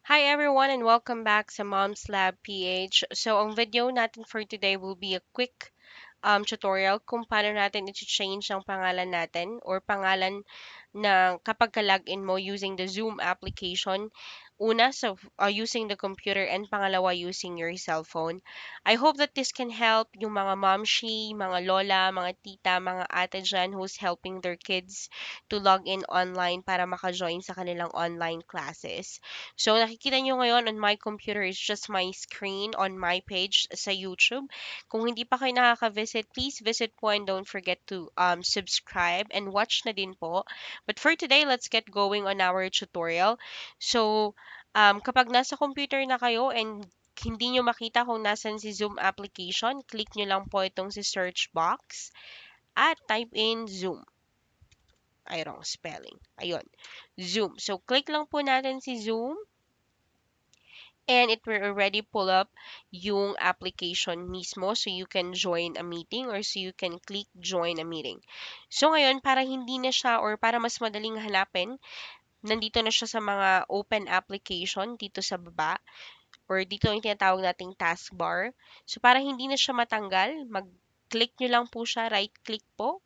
Hi everyone and welcome back sa Mom's Lab PH. So ang video natin for today will be a quick tutorial kung paano natin i-change ang pangalan natin or pangalan ng kapag ka-login mo using the Zoom application. Una, using the computer and pangalawa, using your cell phone. I hope that this can help yung mga momshi, mga lola, mga tita, mga ate dyan who's helping their kids to log in online para maka-join sa kanilang online classes. So nakikita nyo ngayon on my computer is just my screen on my page sa YouTube. Kung hindi pa kayo nakaka-visit, please visit po and don't forget to subscribe and watch na din po. But for today, let's get going on our tutorial. So, kapag nasa computer na kayo and hindi nyo makita kung nasan si Zoom application, click nyo lang po itong si search box at type in Zoom. Ay, wrong spelling. Ayun, Zoom. So, click lang po natin si Zoom and it will already pull up yung application mismo so you can join a meeting or so you can click join a meeting. So ngayon, para hindi na siya or para mas madaling hanapin, nandito na siya sa mga open application dito sa baba or dito yung tinatawag nating taskbar. So para hindi na siya matanggal, mag-click nyo lang po siya, right click po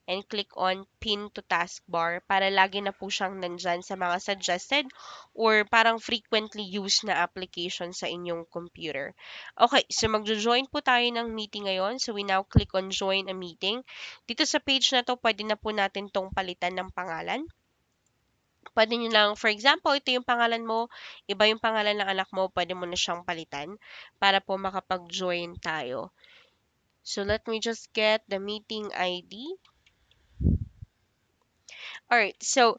and click on pin to taskbar para lagi na po siyang nandyan sa mga suggested or parang frequently used na application sa inyong computer. Okay, so magjo-join po tayo ng meeting ngayon. So we now click on join a meeting. Dito sa page na to, pwede na po natin tong palitan ng pangalan. Pwede nyo lang, for example, ito yung pangalan mo, iba yung pangalan ng anak mo, pwede mo na siyang palitan para po makapag-join tayo. So let me just get the meeting ID. Alright, so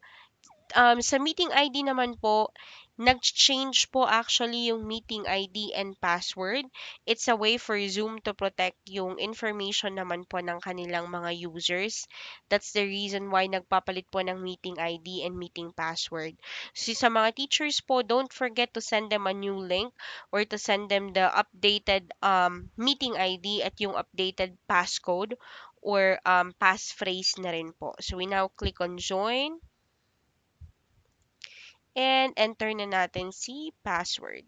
sa meeting ID naman po, nag-change po actually yung meeting ID and password. It's a way for Zoom to protect yung information naman po ng kanilang mga users. That's the reason why nagpapalit po ng meeting ID and meeting password. So sa mga teachers po, don't forget to send them a new link or to send them the updated meeting ID at yung updated passcode or passphrase na rin po. So we now click on join and enter na natin si password.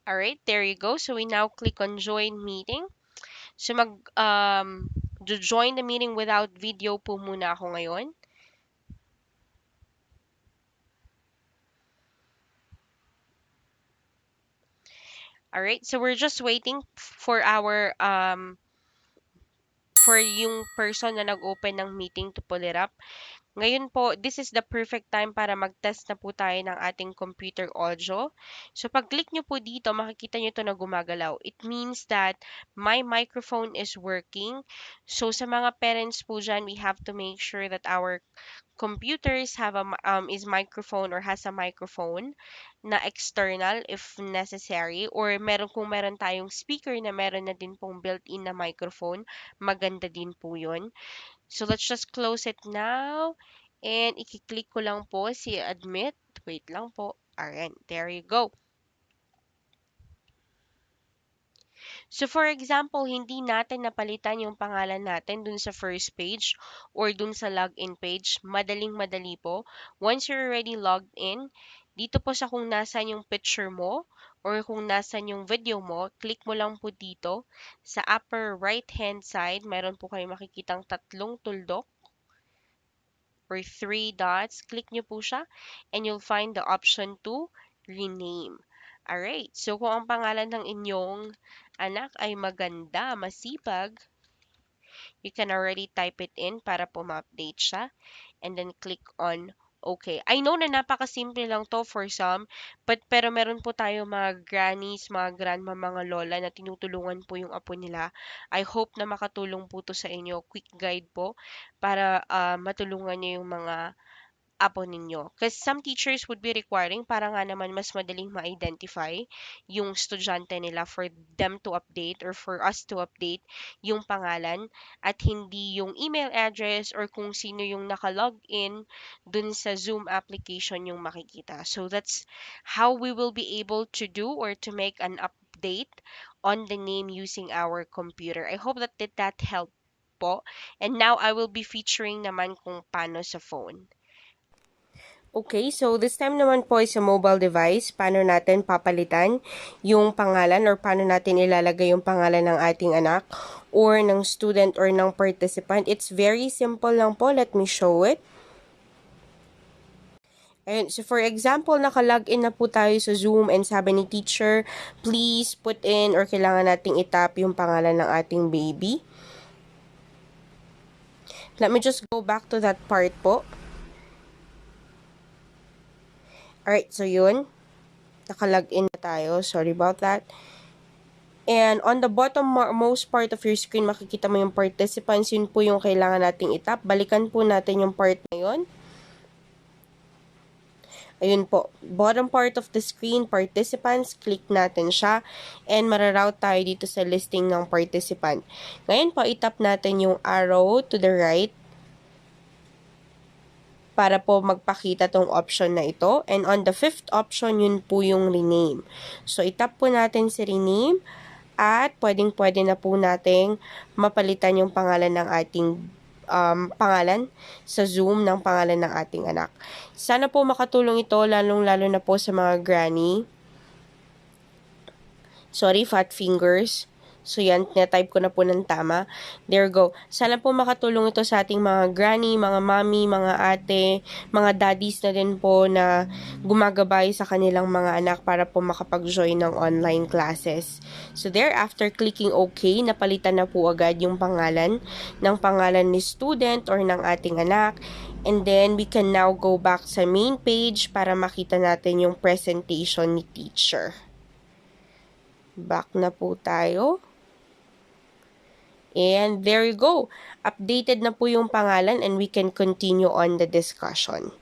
Alright, there you go. So we now click on join meeting. So join the meeting without video po muna ako ngayon. Alright, so we're just waiting for our for yung person na nag-open ng meeting to pull it up. Ngayon po, this is the perfect time para mag-test na po tayo ng ating computer audio. So pag-click nyo po dito, makikita nyo ito na gumagalaw. It means that my microphone is working. So sa mga parents po dyan, we have to make sure that our computers have is microphone or has a microphone na external if necessary or kung meron tayong speaker na meron na din pong built-in na microphone, maganda din po 'yon. So let's just close it now. And i-click ko lang po si admit. Wait lang po. Alright, there you go. So for example, hindi natin napalitan yung pangalan natin dun sa first page or dun sa login page. Madaling-madali po. Once you're already logged in, dito po sa kung nasan yung picture mo or kung nasan yung video mo, click mo lang po dito. Sa upper right-hand side, meron po kayo makikitang tatlong tuldok or three dots, click nyo po siya and you'll find the option to rename. Alright, so kung ang pangalan ng inyong anak ay maganda, masipag, you can already type it in para po ma-update siya and then click on okay. I know na napakasimple lang to for some, but pero meron po tayo mga grannies, mga grandma, mga lola na tinutulungan po yung apo nila. I hope na makatulong po to sa inyo. Quick guide po para matulungan niyo yung mga apo ninyo. Because some teachers would be requiring para nga naman mas madaling ma-identify yung estudyante nila for them to update or for us to update yung pangalan at hindi yung email address or kung sino yung naka-log in dun sa Zoom application yung makikita. So that's how we will be able to do or to make an update on the name using our computer. I hope that helped. po. And now I will be featuring naman kung paano sa phone. Okay, so this time naman po is sa mobile device. Paano natin papalitan yung pangalan or paano natin ilalagay yung pangalan ng ating anak or ng student or ng participant. It's very simple lang po. Let me show it. Ayun, so for example, naka-login na po tayo sa Zoom and sabi ni teacher, please put in or kailangan nating itap yung pangalan ng ating baby. Let me just go back to that part po. Alright, so yun. Naka-login na tayo. Sorry about that. And on the bottom most part of your screen, makikita mo yung participants. Yun po yung kailangan nating itap. Balikan po natin yung part na yun. Ayun po. Bottom part of the screen, participants. Click natin siya. And mararoute tayo dito sa listing ng participant. Ngayon po, itap natin yung arrow to the right para po magpakita tong option na ito. And on the fifth option, yun po yung rename. So, itap po natin si rename at pwedeng-pwede na po nating mapalitan yung pangalan ng ating pangalan sa Zoom ng pangalan ng ating anak. Sana po makatulong ito, lalong-lalo na po sa mga granny. Sorry, fat fingers. So, yan, na-type ko na po ng tama. There go. Sana po makatulong ito sa ating mga granny, mga mommy, mga ate, mga daddies na din po na gumagabay sa kanilang mga anak para po makapag-join ng online classes. So, there, after clicking OK, napalitan na po agad yung pangalan ng pangalan ni student or ng ating anak. And then, we can now go back sa main page para makita natin yung presentation ni teacher. Back na po tayo. And there you go. Updated na po yung pangalan and we can continue on the discussion.